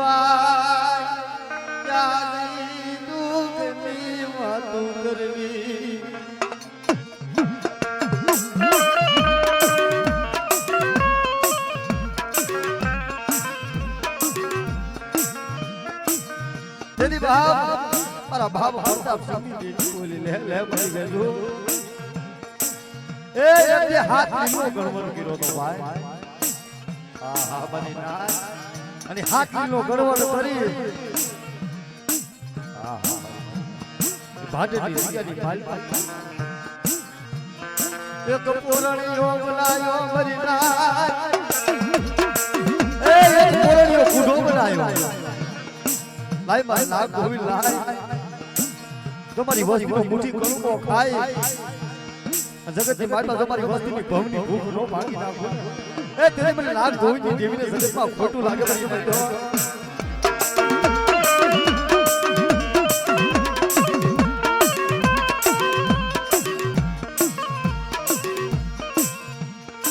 ભાઈ ક્યાંની દુઃખની વાતો કરવી તેની બાપ મારા બાપ પ્રતાપ સિંહની બોલી લે લે બની ગયો એ જે હાથ લીધો ગણવણ કર્યો તો ભાઈ હા હા બની ના અને હાથ લીધો ગણવણ કરી હા હા ભાજની જગ્યાની માલ એક પોરણીયો બનાયો મરી ના એ એક પોરણીયો કુઢો બનાયો લાઈ માં ના ગોવિંદ લાઈ તમારી વસ્તુ મુઠી કરુંકો ખાઈ જગતની માલમાં તમારી વસ્તુની ભવની ભૂખ નો ભાગી નાખો એ તેને મને નાગ ગોવિંદની દેવીને જગતમાં ખોટું લાગે મને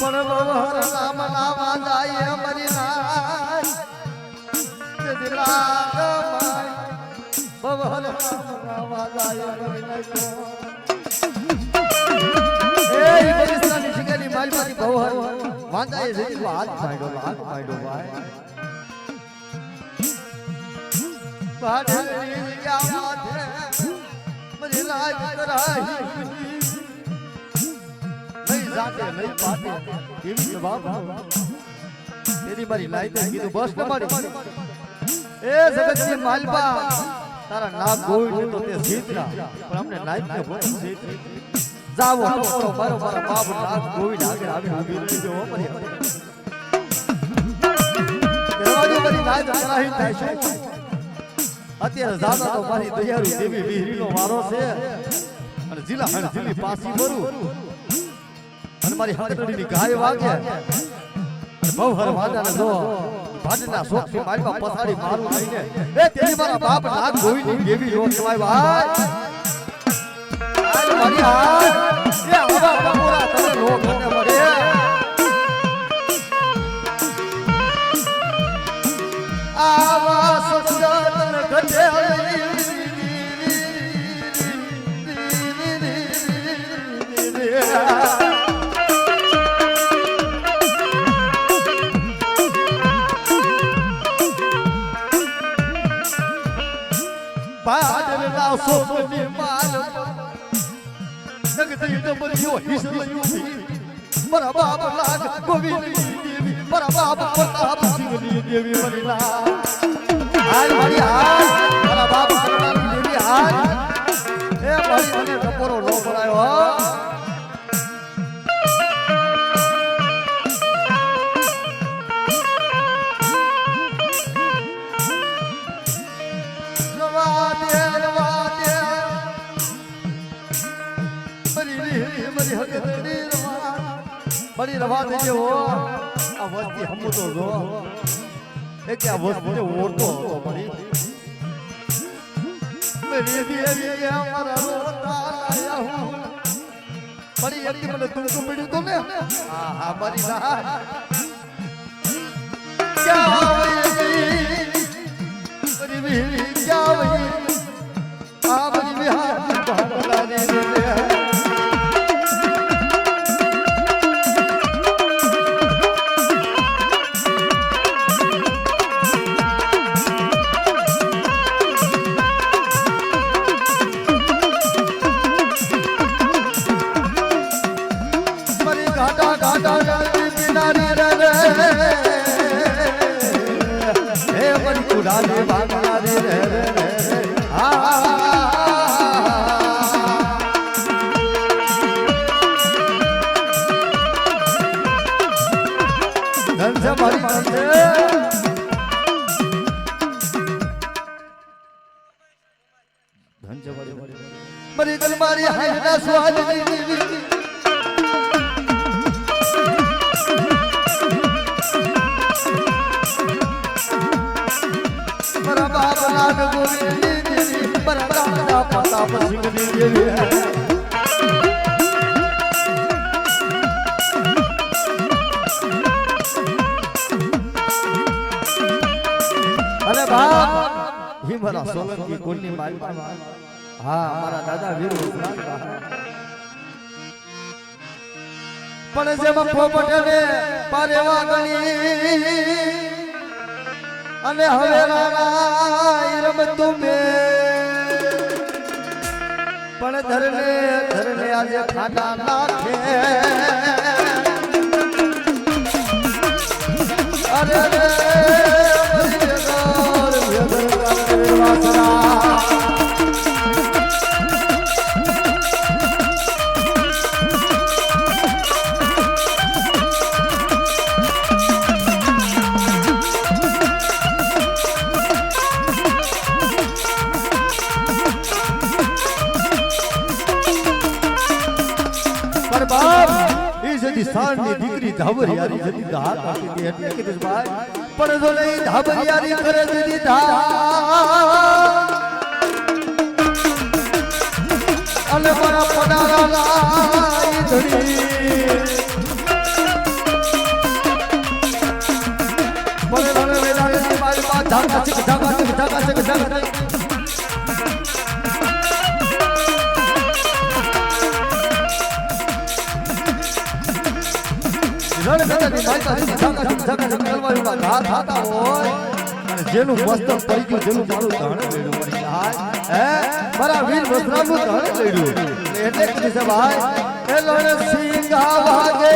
પણ બહર નામ નાવા જાય મરી ના દિલા બહર નાવા જાય મરી ના એ પાકિસ્તાની શિકારી માલમાંથી બહર વાંધાએ જતી હાથ પાડ્યો ભાઈ પાડેલી જગ્યા માથે મને લાજ કરાઈ નહીં જાતે નહીં પાતે એવી જવાબ તેરી મારી લાઈ કીધું બસ ન મારી એ જગતની માલપા તારા નામ ગોવિંદ તો તે જીતરા પણ અમને નાઈક ને બોલ જીત જાવો તો મારો મારા બાપ નામ ગોવિંદ આગળ આવી ઉભી રહી જો મરી દરવાજો મારી લાઈ કરાઈ થાય છે અત્યારે જાતા તો મારી દયાળુ દેવી વીહરીનો વારો છે અને જિલ્લા હણ જિલ્લી પાસી ભરું અને મારી હંતડીની ગાય વાગે બહર વાદાને જો ભાડના શોખથી મારીમાં પસાડી મારું થઈને એ તેરી મારા બાપ નાગ ગોવિંદની દેવી જો કહેવાય ભાઈ આજ મારી હાથ એ આવા બપોરા તને નો ઘટે મળે આવા સસદન ઘટે બાદલના સોપની માલ જગતી ડબરિયો હિસલયો મારા બાપ લાગ ગોવિંદની દેવી મારા બાપ પ્રતાપ સિંહની દેવી મરીલા હાલ મારી હાલ મારા બાપ પ્રતાપની દેવી હાલ એ મારી મને ટપોરો નો પડાયો હો बड़ी रवा दे जो आ वस्ती हम तो जो है क्या वस्ती ने वोट तो बड़ी मेरी देवी ये हमारा रोता आया हूं बड़ी यदि मैंने तुमको मिली तो ले हां हां बड़ी ना क्या बड़ी मेरी क्या वही आ बड़ी बिहार बहला दे उड़ाने भागना रे रे धन से भरी धन से मरी गल मारी है ना स्वाद नाग गोविंदनी देवी बरदा प्रताप सिंहनी देवी है અરે બાપ હી મારા સોલંકી કુળની માલપા હા મારા દાદા વીર પણ જેમાં પોપટને પારેવા ગણી અને હવે રાણા રમતું મે પણ ધરને આજે ખાટા નાખે અરે રે સાની દીકરી ધાબરિયારી જતી ધા કાઢી દે એટલે કે ભાઈ પણ જો લઈ ધાબરિયારી કરે જતી ધા અને મારા પડારા લાઈ ધડી મને મને વેલાની મારી પા ધાકા છે જેનું મસ્તક પડી ગયું જેનું મારું ધણ લેડું પડી હે મારા વીર વસ્ત્રાનું ધણ લેડું એટલે કીધું છે ભાઈ એ લોણે સિંગા વાગે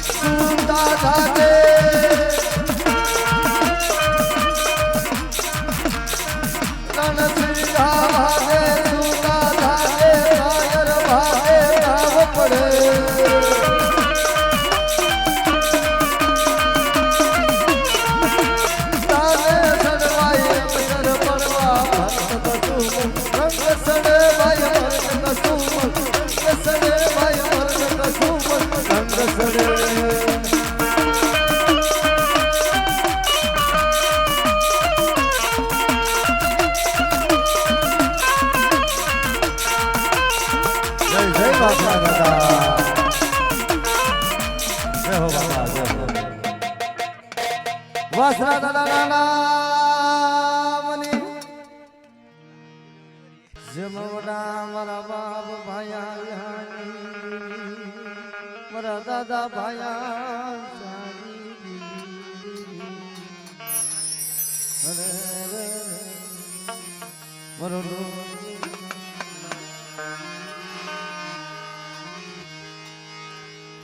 સુંદા થાગે લોણે સિંગા વાગે સુંદા થાગે કાયર ભાગે નાવ પડે વાસરા દાદા નાની જમવડા મારા બાપ ભાયા મારા દાદા ભાયા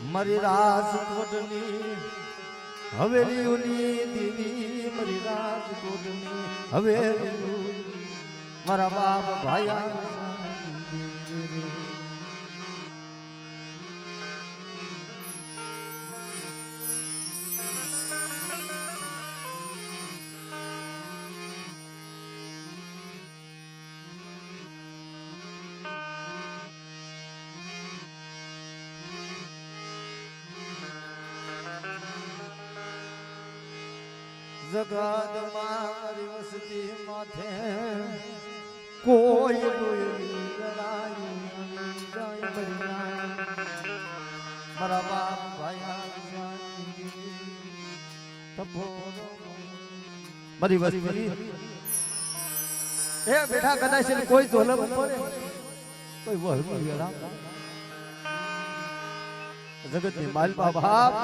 મારી રાજકોટની હવેલીઓની દેવી મારી રાજકોટની હવેલીઓ મારા બાપ ભાયા જગતમાં મારી વસતી માથે કોઈ મારા બાપ મારી વસતી એ બેઠા કદાચ કોઈ ઢોલક પડે કોઈ જગતની માલપા બાપ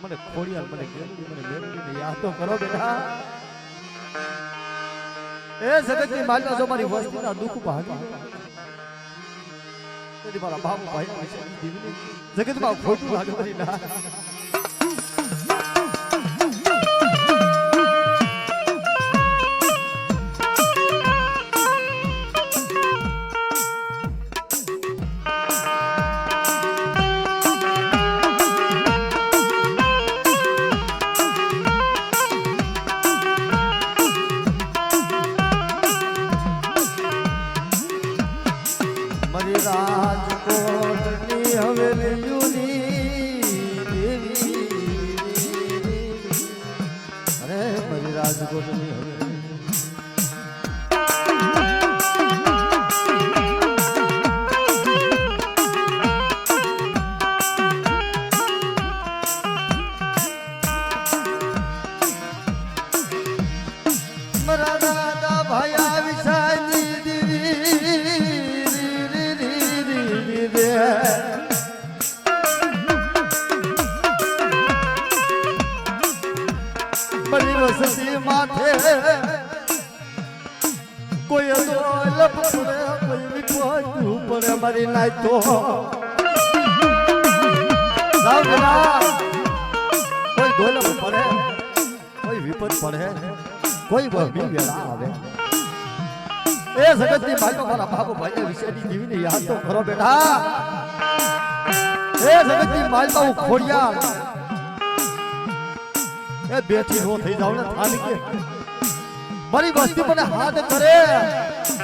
મને ખોડિયાર મને ગેલડી મને મેલડી યાદ તો કરો બેટા એ જગતની માલપા જો મારી વસ્તીના દુઃખ ભાગી તેથી મારા બાપ ભાઈ જગતમાં ખોટું લાગે મારી ના રાજકોટની હવેલીઓની દેવી માથે કોઈ દોલપ પડે કોઈ વિપોતું પડે મારી નાય તો સાવના કોઈ દોલપ પડે કોઈ વિપત પડે કોઈ બહી વેળા આવે એ જગતની માલમાં મારા બાપુ ભાઈ વિશેની જીવીને યાદ તો કરો બેટા એ જગતની માલમાં હું ખોડિયાર એ બેઠી નો થઈ જાવ ને થાન કે મારી વસ્તી મને હાથ કરે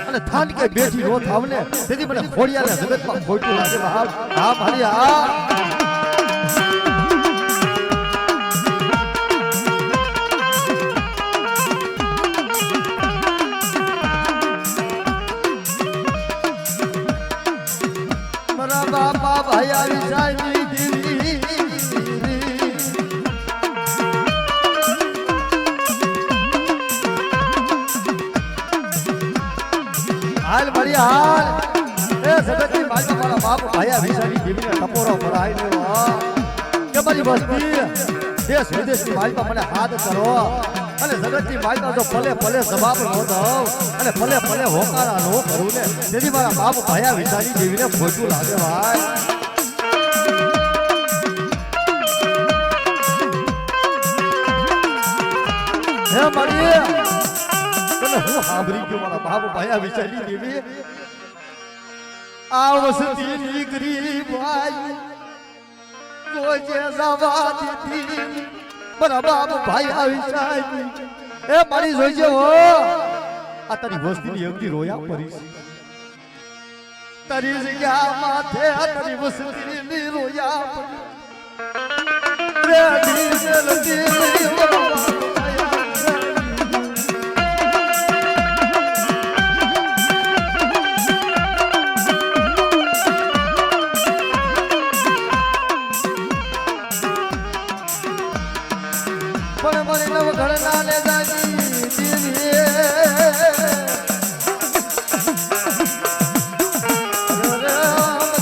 અને થાન કે બેઠી નો થાવ ને તેથી મને ખોડિયાર જગતમાં ખોટું લાગે હા મારી હા બાપા ભાઈ આવી જાય હાલ મારી હાલ એ જગતની માલમાં મારા બાપ ભાઈ આવી જાય જીવીને ટપોરો ભરાઈ લેવો કે મારી વસ્તી દેશ વિદેશની માલમાં મને હાથ કરો અને જગતની માલમાં જો ભલે ભલે જવાબ ન દઉં અને ભલે ભલે હોકારા નો કરું ને તેથી મારા બાપ ભાયા વિચારી જીવીને ખોટું લાગે ભાઈ હે મારી તને હું સાંભળી ગયો મારા બાપ ભાયા વિચારી જીવી આ વસતી નીકળી ભાઈ જોજે જવા દીધી મારા બાપ ભાઈ આવી જાય એ મારી જોઈજે હો આ તારી વસ્તીની અગદી રોયા પડી તારી જગ્યા માથે આ તારી વસ્તીની રોયા પડી પણ મને નવ ઘરના ને જાગી દેવી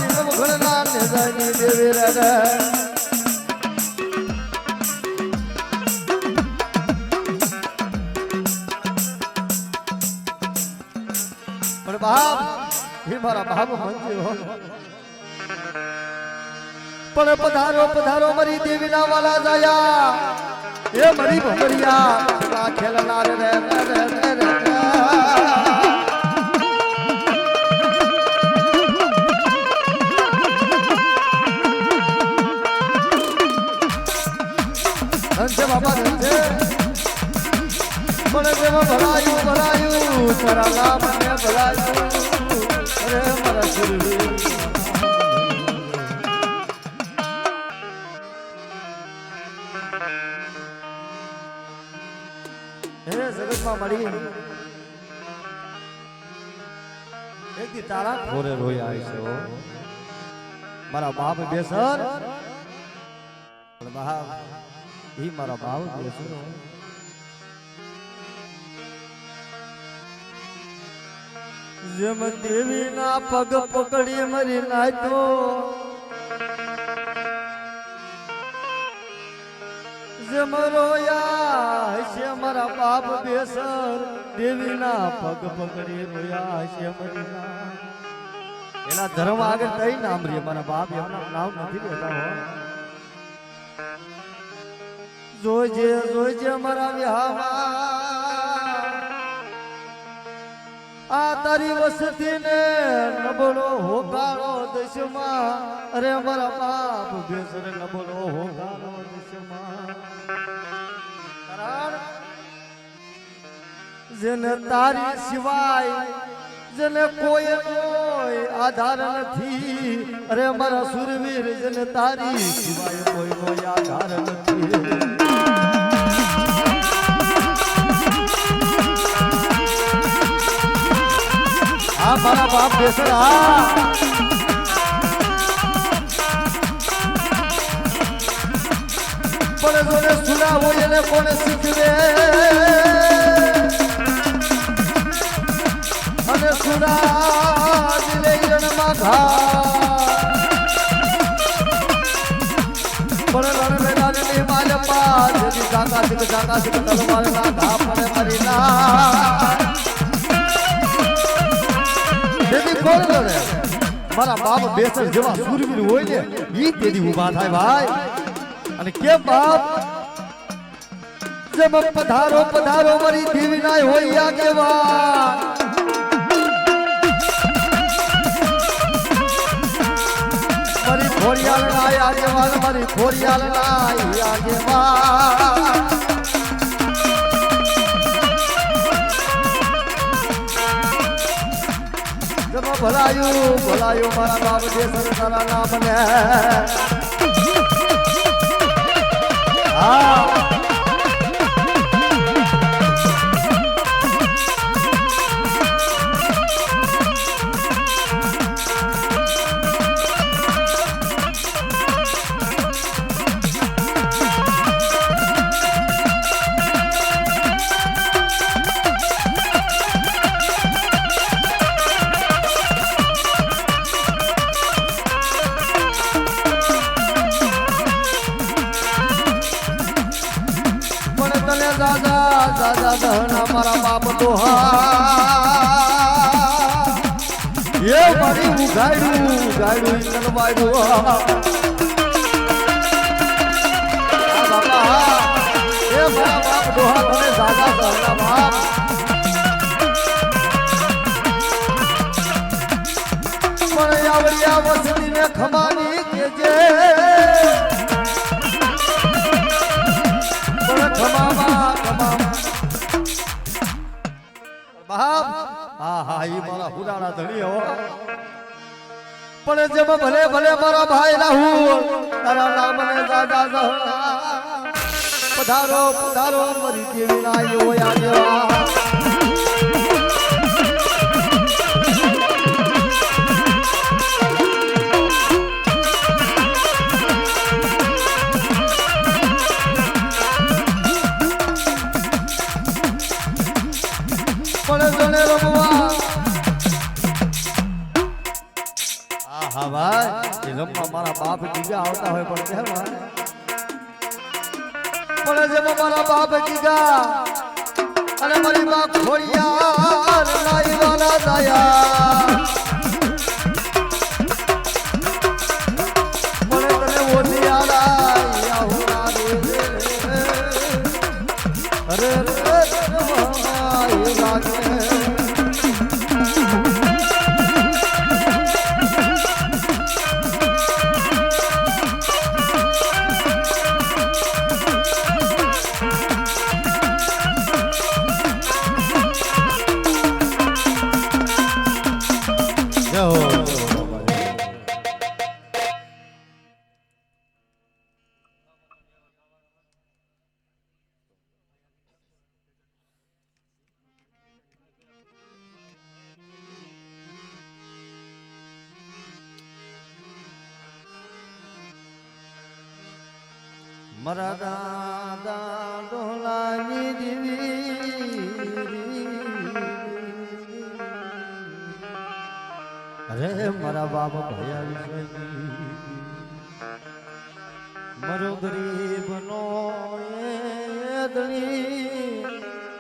નવ ઘરના ને જાગી દેવી રાજા પણ બાપ હે મારા બાપ મંજ્યો પણ પધારો પધારો મારી દેવીના વાલા જાયા એ મરી ભમરિયા ખેલનાર રે ધનસે બાબા ધનસે મને જેમાં ભરાયું તારા નામ ને ભરાયું અરે મારા સુરવીર જગતમાં મળી એક દી તારા ઘોરે રોઈ આવી છે મારા બાપ બેસર ઈ મારા બાપ બેસર જેમ દેવીના પગ પકડી મરી નાખ્યો જેમ રોયા છે મારા બાપ બેસર દેવીના પગ પકડી રોયા છે મરીના એના ધર્મ આગળ કઈ નામ રે મારા બાપ એમના નામ નથી લેતા હો જોજે જોજે મારા વિહામાં આ તારી વસતી ને નબળો હોકારો દશમાં અરે મારા બાપ બેસર નબળો હોકારો દશમાં જેને તારી સિવાય જેને કોઈ આધાર નથી અરે મારા સુરવીર જેને તારી સિવાય કોઈ આધાર નથી આ મારા બાપ બેસર પણ જોને સુના હોય એને કોને શીખવે અને સુરા દિલે રણમાં ઘા પણ રણ મેદાનની માલપા જેથી કાકા સિક તલવાર ના ઘા પડે મારી ના જેથી કોણ લડે મારા બાપ બેસર જેવા સુરવીર હોય ને ઈ તેદી ઊભા થાય ભાઈ અને કેમ બાપ જેમ પધારો પધારો મારી દેવી ના હોય આગેવાન મારી ખોડિયાલ ના આગેવાન મારી ખોડિયાલ ના આગેવાન જમ ભલાયું ભલાયું મારા બાપ દેસર તારા નામ ને હા દાદા દહના મારા બાપ દોહા એ મારી ઉઘાડું તલવાડું બાપા એ મારા બાપ દોહા તમે દાદા દહના બાપ પણ આવડિયા વસતી ને ખમાની કેજે બાપ હા હા ઈ મારા હુડાણા ધણી હો પણ જેમ ભલે ભલે મારા ભાઈ રાહુલ તારા નામ ને દાદા દહના પધારો પધારો મરી દેવી ના યો યાદવા હા ભાઈ રમવા મારા બાપ ગીગા આવતા હોય પણ કેમ પણ જેમ મારા બાપ ગીગા અને મારી બાપ ખોડિયા નાઈ વાલા દયા મને તને ઓછી આલા હુના રે અરે લાગે મારા દાદા ડોલાની દીવી અરે મારા બાપ ભયા મારો ગરીબ નો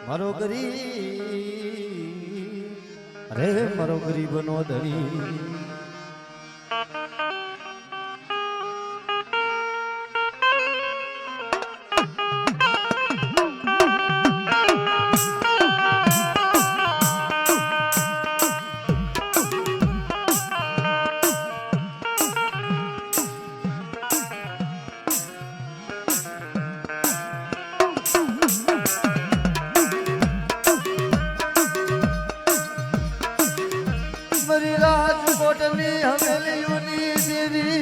મારો ગરીબ અરે મારો ગરીબ નો ધણી રાજકોટની હવેલીઓની દેવી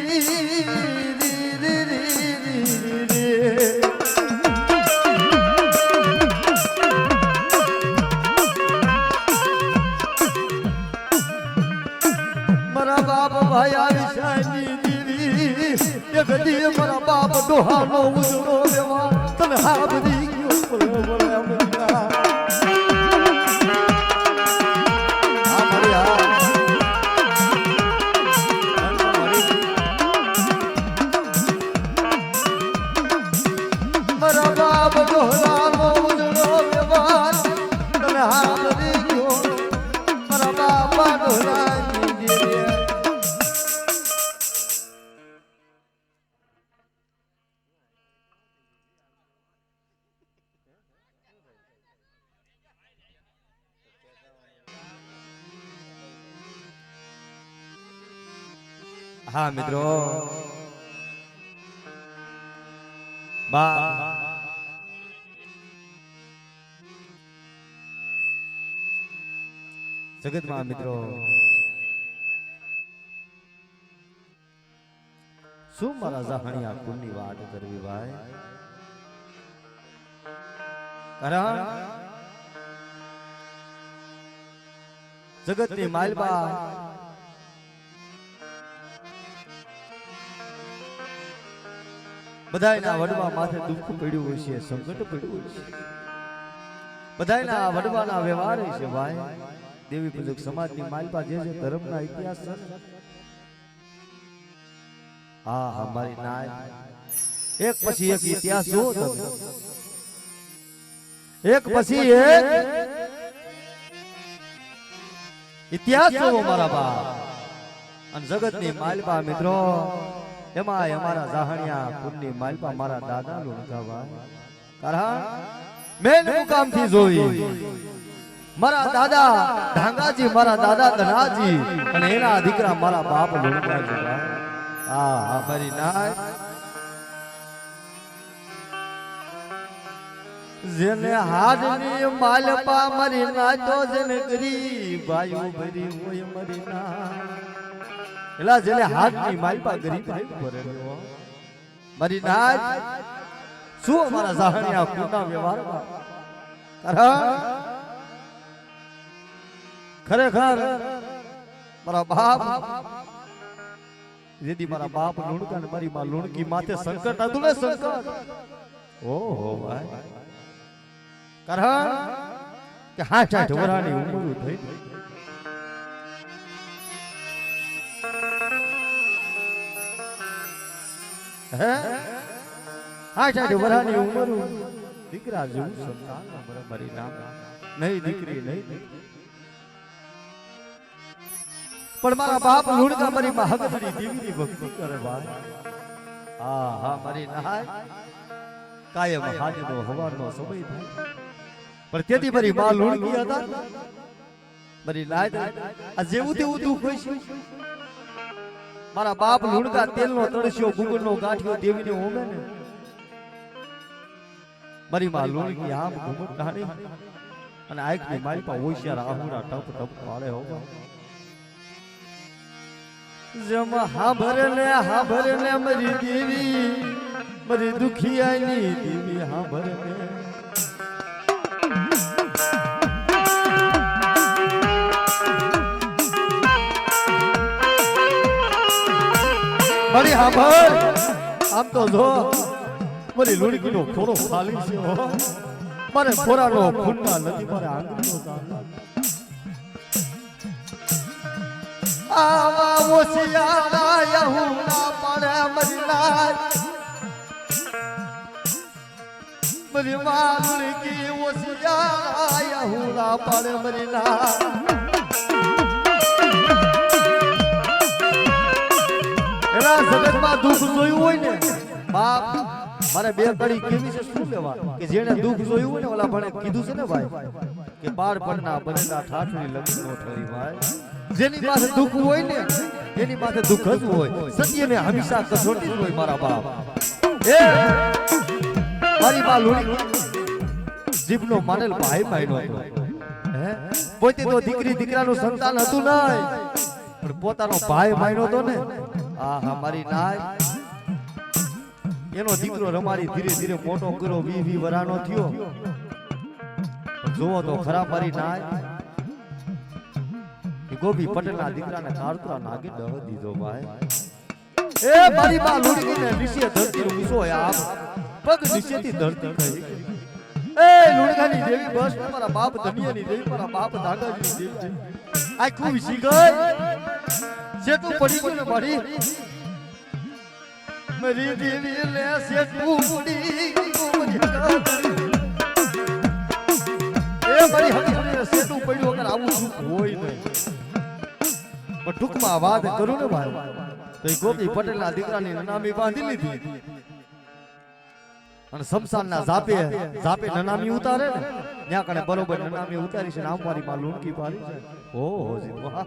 મારા બાપ ભાઈ આવીશાની દેવી એ ગદી મારા બાપ ડોહાનો ઉજળો દેવા તને હા બધી મારા હા મિત્રો બા જગતમાં મિત્રો શું મારા જાહણિયા કુલની વાટ કરવી ભાઈ કારણ જગતની માલબા બધાયના વડવા માથે દુઃખ પડ્યું હોય છે, સંકટ પડ્યું હોય છે, બધાયના વડવાના વ્યવહાર છે ભાઈ. દેવી પૂજક સમાજની માલપા જે જે ધર્મના ઇતિહાસ છે હા હા મારી નાય એક પછી એક ઇતિહાસ જુઓ તમે, એક પછી એક ઇતિહાસ જુઓ મારા બા. અને જગતની માલપા મિત્રો એમાં અમારા જાહણિયા કુળની માલપા મારા દાદા લુણકાવા કારણ મેન મુકામથી જોઈ મારા દાદા ઢાંગાજી, મારા દાદા ધનાજી અને એના દીકરા મારા બાપ લુણકાજી. હા હા મારી નાય જેને હાડની માલપા મારી નાચો જેને ગરીબ ભાઈઓ ભરી હોય મારી નાય એલા જેને હાડની માલપા ગરીબ ભાઈ ભરેલો મારી નાચ શું અમારા જાહણિયા કુળના વ્યવહારમાં ખરેખર મારા બાપ જેથી મારા બાપ લુણકા ને મારી માં લુણકી માથે સંકટ હતું ને સંકટ ઓહો ભાઈ કારણ કે 60 વર્ષની ઉંમર થઈ હે 60 વર્ષની ઉંમર દીકરા જેવું સંતાન મારી નામ નહીં દીકરી નહીં પણ મારા બાપ લુણકા મારી માં હકની દેવીની ભક્તિ કરે ભાઈ. હા હા મારી નાય કાયમ હાજનો હવાનો સમય થાય પણ તેથી મારી માં લુણકી હતા મારી નાય આ જેવું તેવું દુઃખ હોય છે. મારા બાપ લુણકા તેલનો તળસ્યો ગુગળનો ગાંઠિયો દેવીને હોમે ને મારી માં લુણકી આમ ઘુમટ ઢાણી અને આંખની માલપા હોશિયાર આહુડા ટપ ટપ પાડે હો જમ હાભરે ને મારી દેવી મારી દુખિયાની દેવી હાભરે ને મારી હાભર આમ તો જો મારી લુણકીનો ખોરો ખાલી છે હો મારે ખોરાનો ખૂનના નથી મારે આંગળીનો તાનો આવા ઓસિયારા યહુના પડે મારી નાય મારી માં લુણકી ઓસિયારા યહુના પડે મારી નાય એના જગતમાં દુઃખ જોયું હોય ને બાપ મારે બે કડી કેવી છે શું લેવા કે જેને દુઃખ જોયું હોય ને ઓલા ભણે કીધું છે ને ભાઈ કે બાર પડના બનેલા ઠાઠની લગી નો ઠરી ભાઈ. જેની પાસે દુઃખ હોય ને એની પાસે દુઃખ જ હોય, સત્યને હંમેશા કસોટી જ હોય મારા બાપ. એ મારી બા લુણી જીભનો માનેલ ભાઈ ભાઈનો હતો હે પોતે તો દીકરી દીકરાનું સંતાન હતું નહીં પણ પોતાનો ભાઈ ભાઈનો હતો ને. હા હા મારી નાય એનો દીકરો રમાડી ધીરે ધીરે મોટો કર્યો 20 વર્ષનો થયો. જોવો તો ખરા મારી નાય ગોપી પટેલના દીકરાને કાળતરા નાગી દહ દીધો ભાઈ. એ મારી બા લુણકીને નીચે ધરતી ઊંચો આપ પગ નીચેથી ધરતી થઈ. એ લુણકાની દેવી બસ મારા બાપ ધનિયાની દેવી મારા બાપ દાદાજીની દેવી આખું વિસી ગઈ સેટું પડી ગયું ને મારી મારી દેવી લે સેટું પડી ગયું એ મારી હકીકત સેટું પડ્યું અગર આવું સુખ હોય નહીં. પણ ટૂંકમાં વાત કરું ને ભાઈ તો એ ગોપી પટેલના દીકરાની નનામી બાંધી લીધી અને શમશાનના ઝાપે નનામી ઉતારે ને ત્યાં કણે બરોબર નનામી ઉતારી છે ને આમ મારી માં લુણકી પાડી છે. ઓહો જી વાહ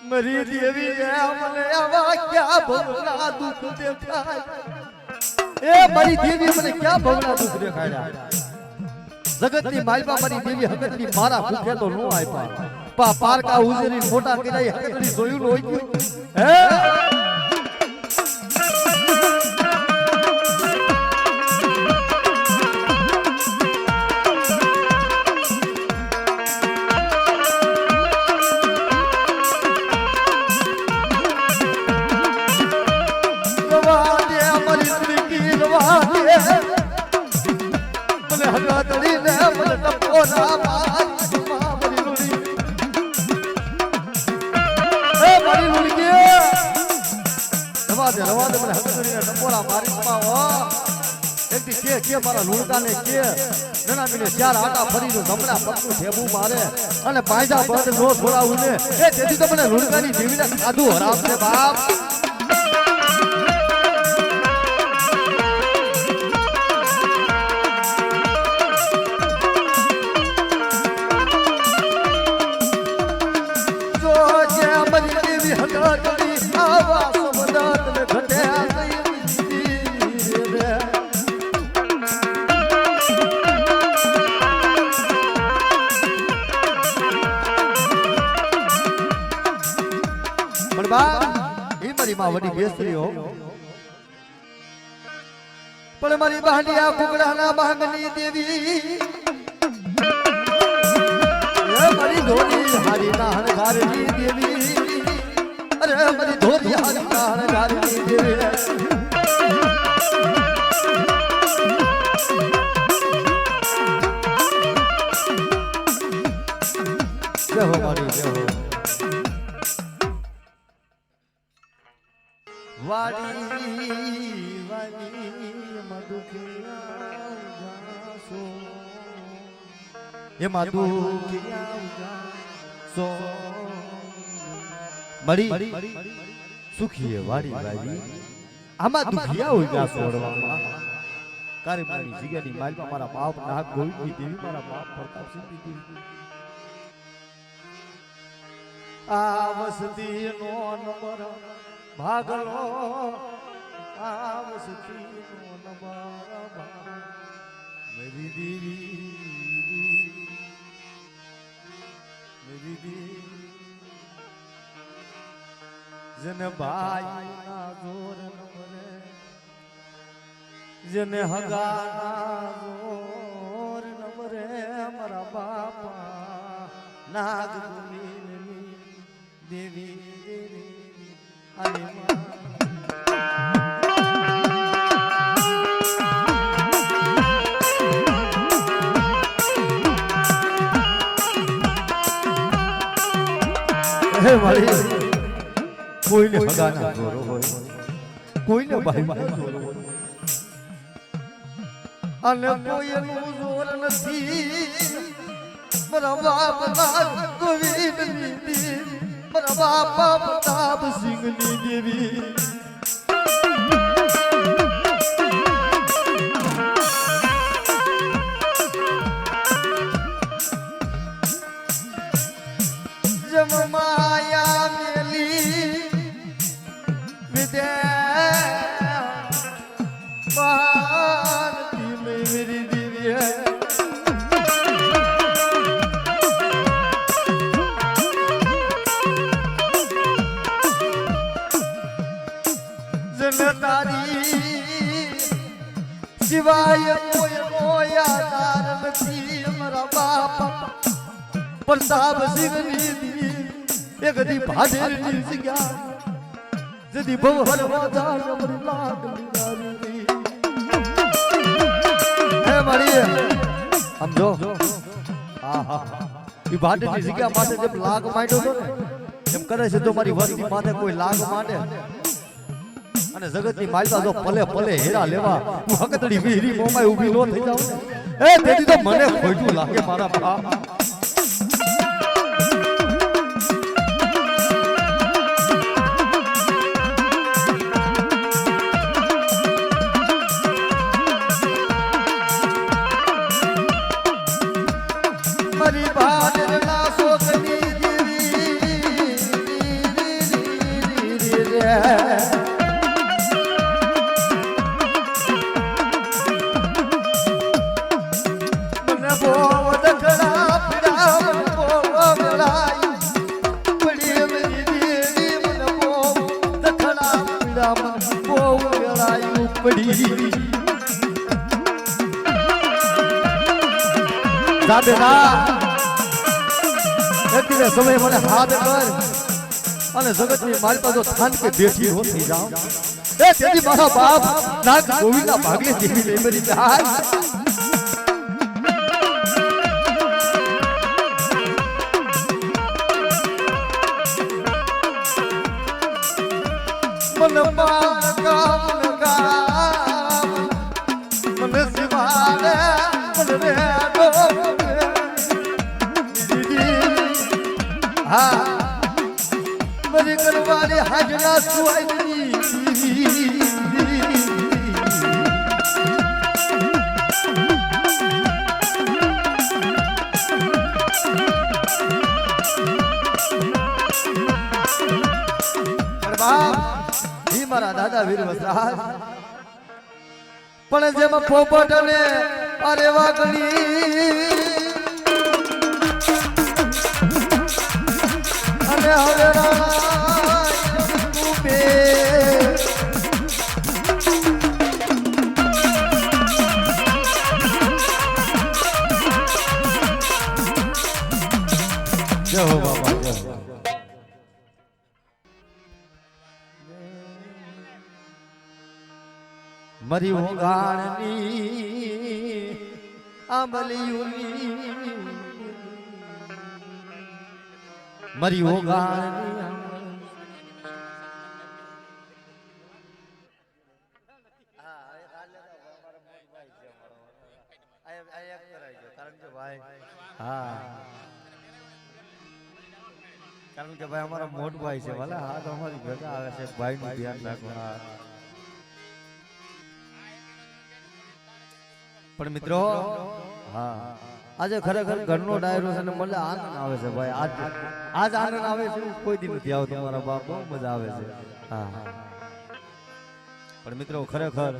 મરી દેવી મને આવા ક્યાં ભવના દુઃખ દેખાય એ મારી દેવી મને ક્યાં ભવના દુઃખ દેખાડ્યા જગતની માલપા મારી દેવી હકતની મારા ભૂખે તો નો આપ્યા પારકા ઉજરી મોટા કર્યા હકતની જોયું નો હોય હે અને પાંજા બંધ નો છોડાવું ને તેથી તો મને લુણકાની દેવીને ખાધું હરામ છે બાપ વડી બેસરી હો પણ મારી બાંડિયા કુકડાના માંગની દેવી એ મારી ધોરી હારી ના હણગારની દેવી અરે મારી ધોરી હારી ના હણગારની દેવી જય હો મારી જય હો વાડી વાડી મધુખિયા જાસો એ મધુખિયા જાસો મળી સુખીએ વાડી વાડી આમાં દુખિયા હોય જા સોડવામાં કારે મારી જગ્યાની માલમાં મારા બાપ નાગ ગોવિંદની દેવી મારા બાપ પ્રતાપસિંહની દેવી આ વસતી નો નંબર ભાગલો આવસતી નો નંબર મેરી દેવી જન ભાઈ ના જોર નમરે જને હગા ના જોર નમરે મારા બાપા નાગ ગોવિંદની દેવી દેવી અરે હે મારી કોઈને હગાના જોરો હોય કોઈને ભાઈમાં જોરો હોય અને કોઈનું જોર નથી મારા બાપ નાગ ગોવિંદની દેવી મારા બાપા પ્રતાપસિંહની દેવી જમ માયા મેલી વિદ્યા ભારતી મેરી દેવી સિવાય કોઈ મોયાદાર નથી મારા બાપા પ્રતાપસિંહની દેવી એક દી ભાડેરની જગ્યા જદી ભવહર વાજાર મરી લાગણી હે મારી સમજો આહા ઈ ભાડેરની જગ્યા પાસે જેમ લાગ માંડ્યો તો ને એમ કરે છે તો મારી વસ્તી માથે કોઈ લાગ માંડે અને જગતની માલપા જો પલે પલે હેરા લેવા હું હકતડી વીરી મોમાય ઊભી નો થઈ જાઉં ને એ તેથી તો મને ખોટું લાગે મારા બાપ મારી ભાડરના શોકની દેવી બહુ વેળાયું પડી દાદા એટલે સમય મને હાથ કર અને જગતની મારી પાસે થાન કે બેઠી હો થઈ જાઉં એ તેથી મારા બાપ નાગ ગોવિંદના ભાગલે દેવી લઈ મરી જાય मन मन शिवाले मन रे हाँ मरी करवाले हाजरा सुहाई મારા દાદા વીર વસરાજ પણ જેમાં પોપટ અને અરે વાગણી અને હવે જય હો બાબા જય મરી ઓગાણની આંબલિયુની મરી ઓગાણની કારણ કે ભાઈ અમારા મોટ ભાઈ છે ભલે હા તો અમારી ભેગા આવે છે ભાઈ નું ધ્યાન રાખવા પણ મિત્રો હા આજે ખરેખર ઘરનો ડાયરો છે ને મને આનંદ આવે છે ભાઈ આજ આનંદ આવે છે કોઈ દી નથી આવતો મારા બાપ બહુ મજા આવે છે હા પણ મિત્રો ખરેખર